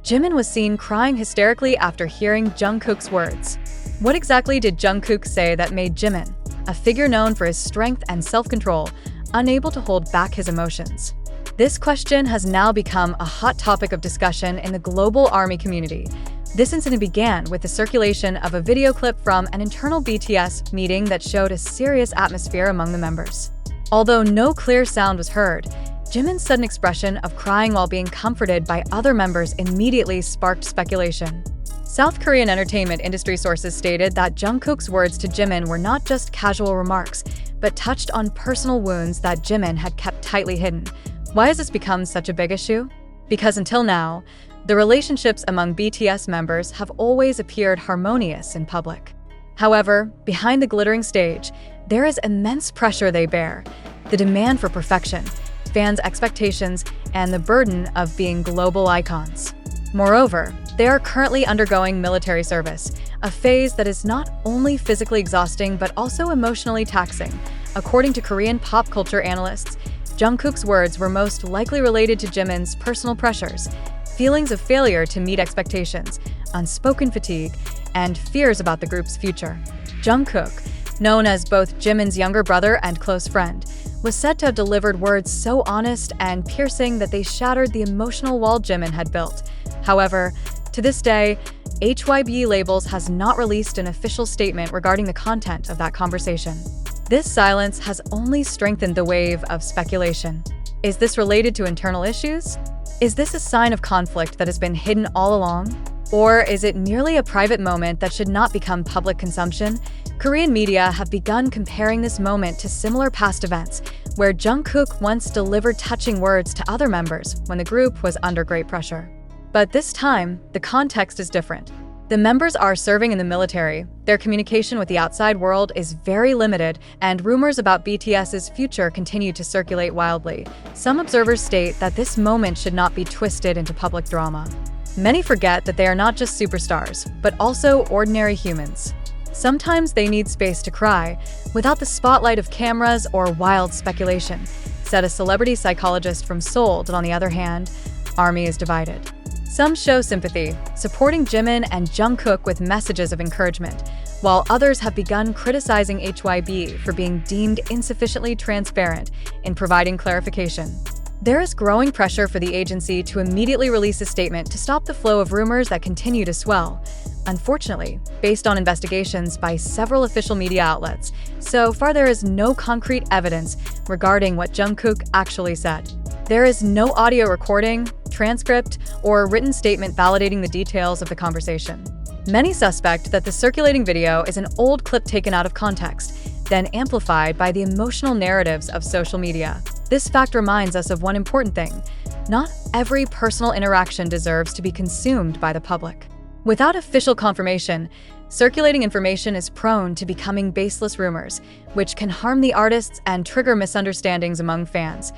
Jimin was seen crying hysterically after hearing Jungkook's words. What exactly did Jungkook say that made Jimin, a figure known for his strength and self-control, unable to hold back his emotions? This question has now become a hot topic of discussion in the global ARMY community. This incident began with the circulation of a video clip from an internal BTS meeting that showed a serious atmosphere among the members. Although no clear sound was heard, Jimin's sudden expression of crying while being comforted by other members immediately sparked speculation. South Korean entertainment industry sources stated that Jungkook's words to Jimin were not just casual remarks, but touched on personal wounds that Jimin had kept tightly hidden. Why has this become such a big issue? Because until now, the relationships among BTS members have always appeared harmonious in public. However, behind the glittering stage, there is immense pressure they bear: the demand for perfection, fans' expectations, and the burden of being global icons. Moreover, they are currently undergoing military service, a phase that is not only physically exhausting but also emotionally taxing. According to Korean pop culture analysts, Jungkook's words were most likely related to Jimin's personal pressures, feelings of failure to meet expectations, unspoken fatigue, and fears about the group's future. Jungkook, known as both Jimin's younger brother and close friend, was said to have delivered words so honest and piercing that they shattered the emotional wall Jimin had built. However, to this day, HYB Labels has not released an official statement regarding the content of that conversation. This silence has only strengthened the wave of speculation. Is this related to internal issues? Is this a sign of conflict that has been hidden all along? Or is it merely a private moment that should not become public consumption? Korean media have begun comparing this moment to similar past events, where Jungkook once delivered touching words to other members when the group was under great pressure. But this time, the context is different. The members are serving in the military, their communication with the outside world is very limited, and rumors about BTS's future continue to circulate wildly. Some observers state that this moment should not be twisted into public drama. Many forget that they are not just superstars, but also ordinary humans. Sometimes they need space to cry, without the spotlight of cameras or wild speculation, said a celebrity psychologist from Seoul. But on the other hand, ARMY is divided. Some show sympathy, supporting Jimin and Jungkook with messages of encouragement, while others have begun criticizing HYB for being deemed insufficiently transparent in providing clarification. There is growing pressure for the agency to immediately release a statement to stop the flow of rumors that continue to swell. Unfortunately, based on investigations by several official media outlets, so far there is no concrete evidence regarding what Jungkook actually said. There is no audio recording, transcript, or written statement validating the details of the conversation. Many suspect that the circulating video is an old clip taken out of context, then amplified by the emotional narratives of social media. This fact reminds us of one important thing: not every personal interaction deserves to be consumed by the public. Without official confirmation, circulating information is prone to becoming baseless rumors, which can harm the artists and trigger misunderstandings among fans.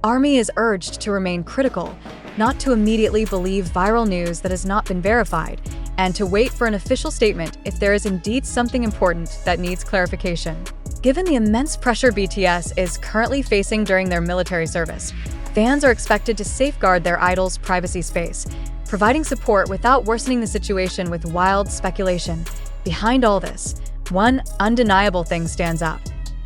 ARMY is urged to remain critical, not to immediately believe viral news that has not been verified, and to wait for an official statement if there is indeed something important that needs clarification. Given the immense pressure BTS is currently facing during their military service, fans are expected to safeguard their idol's privacy space, providing support without worsening the situation with wild speculation. Behind all this, one undeniable thing stands out.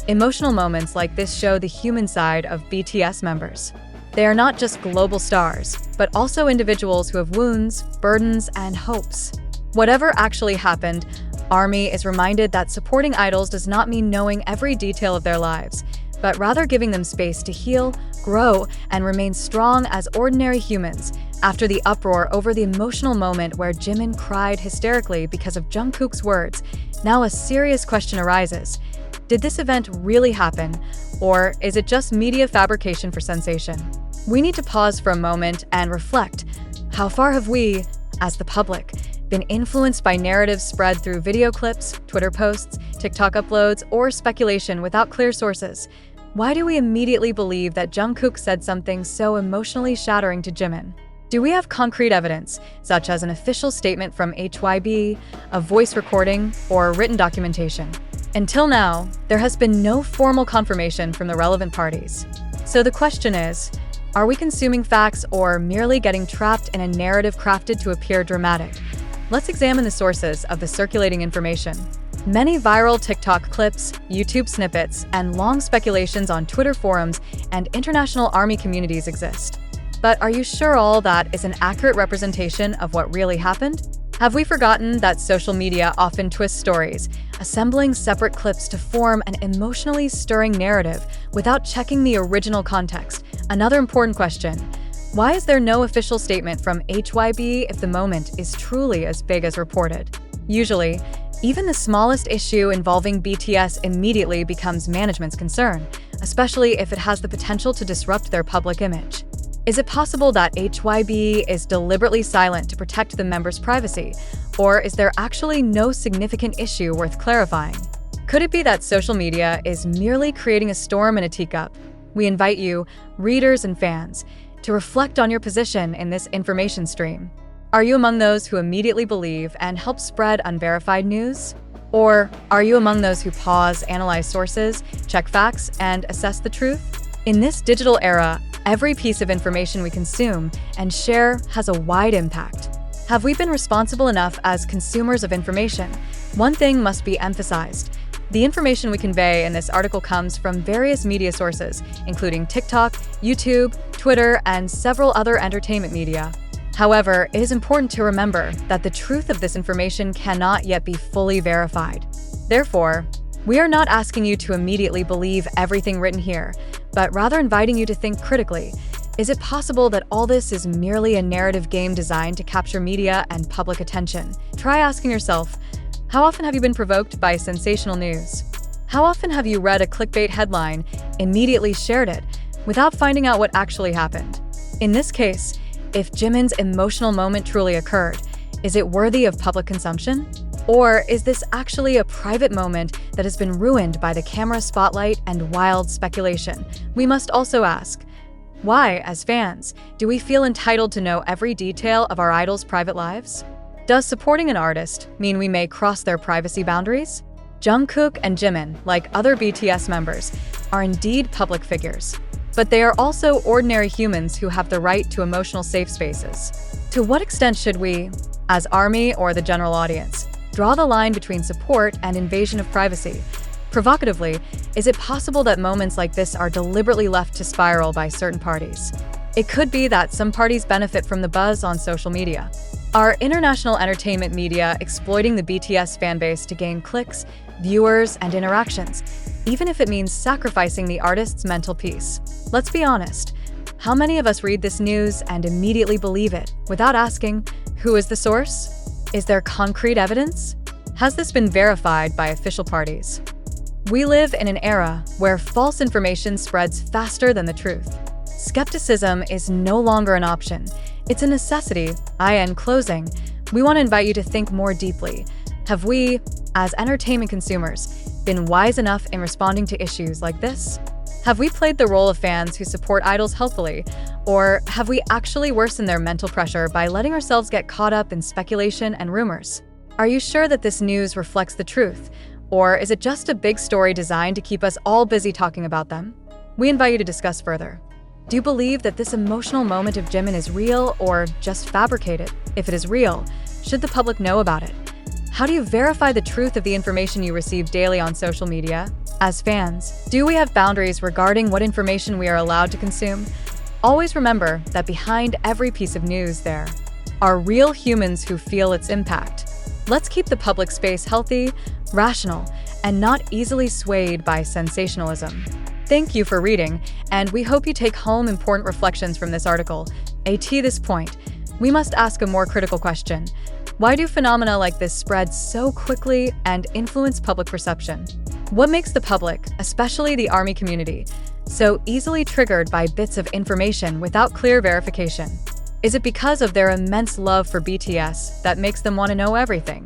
Emotional moments like this show the human side of BTS members. They are not just global stars, but also individuals who have wounds, burdens, and hopes. Whatever actually happened, ARMY is reminded that supporting idols does not mean knowing every detail of their lives, but rather giving them space to heal, grow, and remain strong as ordinary humans. After the uproar over the emotional moment where Jimin cried hysterically because of Jungkook's words, now a serious question arises. Did this event really happen, or is it just media fabrication for sensation? We need to pause for a moment and reflect. How far have we, as the public, been influenced by narratives spread through video clips, Twitter posts, TikTok uploads, or speculation without clear sources? Why do we immediately believe that Jungkook said something so emotionally shattering to Jimin? Do we have concrete evidence, such as an official statement from HYB, a voice recording, or written documentation? Until now, there has been no formal confirmation from the relevant parties. So the question is, Are we consuming facts or merely getting trapped in a narrative crafted to appear dramatic? Let's examine the sources of the circulating information. Many viral TikTok clips, YouTube snippets, and long speculations on Twitter forums and international army communities exist. But are you sure all that is an accurate representation of what really happened? Have we forgotten that social media often twists stories, assembling separate clips to form an emotionally stirring narrative without checking the original context? Another important question: why is there no official statement from HYB if the moment is truly as big as reported? Usually, even the smallest issue involving BTS immediately becomes management's concern, especially if it has the potential to disrupt their public image. Is it possible that HYB is deliberately silent to protect the members' privacy, or is there actually no significant issue worth clarifying? Could it be that social media is merely creating a storm in a teacup? We invite you, readers and fans, to reflect on your position in this information stream. Are you among those who immediately believe and help spread unverified news? Or are you among those who pause, analyze sources, check facts, and assess the truth? In this digital era, every piece of information we consume and share has a wide impact. Have we been responsible enough as consumers of information? One thing must be emphasized. The information we convey in this article comes from various media sources, including TikTok, YouTube, Twitter, and several other entertainment media. However, it is important to remember that the truth of this information cannot yet be fully verified. Therefore, we are not asking you to immediately believe everything written here, but rather inviting you to think critically. Is it possible that all this is merely a narrative game designed to capture media and public attention? Try asking yourself, how often have you been provoked by sensational news? How often have you read a clickbait headline, immediately shared it, without finding out what actually happened? In this case, if Jimin's emotional moment truly occurred, is it worthy of public consumption? Or is this actually a private moment that has been ruined by the camera spotlight and wild speculation? We must also ask, why, as fans, do we feel entitled to know every detail of our idols' private lives? Does supporting an artist mean we may cross their privacy boundaries? JUNGKOOK and JIMIN, like other BTS members, are indeed public figures. But they are also ordinary humans who have the right to emotional safe spaces. To what extent should we, as ARMY or the general audience, draw the line between support and invasion of privacy? Provocatively, is it possible that moments like this are deliberately left to spiral by certain parties? It could be that some parties benefit from the buzz on social media. Are international entertainment media exploiting the BTS fanbase to gain clicks, viewers, and interactions, even if it means sacrificing the artist's mental peace? Let's be honest. How many of us read this news and immediately believe it, without asking, who is the source? Is there concrete evidence? Has this been verified by official parties? We live in an era where false information spreads faster than the truth. Skepticism is no longer an option. It's a necessity. In closing, we want to invite you to think more deeply. Have we, as entertainment consumers, been wise enough in responding to issues like this? Have we played the role of fans who support idols healthfully? Or have we actually worsened their mental pressure by letting ourselves get caught up in speculation and rumors? Are you sure that this news reflects the truth? Or is it just a big story designed to keep us all busy talking about them? We invite you to discuss further. Do you believe that this emotional moment of Jimin is real or just fabricated? If it is real, should the public know about it? How do you verify the truth of the information you receive daily on social media? As fans, do we have boundaries regarding what information we are allowed to consume? Always remember that behind every piece of news there are real humans who feel its impact. Let's keep the public space healthy, rational, and not easily swayed by sensationalism. Thank you for reading, and we hope you take home important reflections from this article. At this point, we must ask a more critical question. Why do phenomena like this spread so quickly and influence public perception? What makes the public, especially the ARMY community, so easily triggered by bits of information without clear verification? Is it because of their immense love for BTS that makes them want to know everything?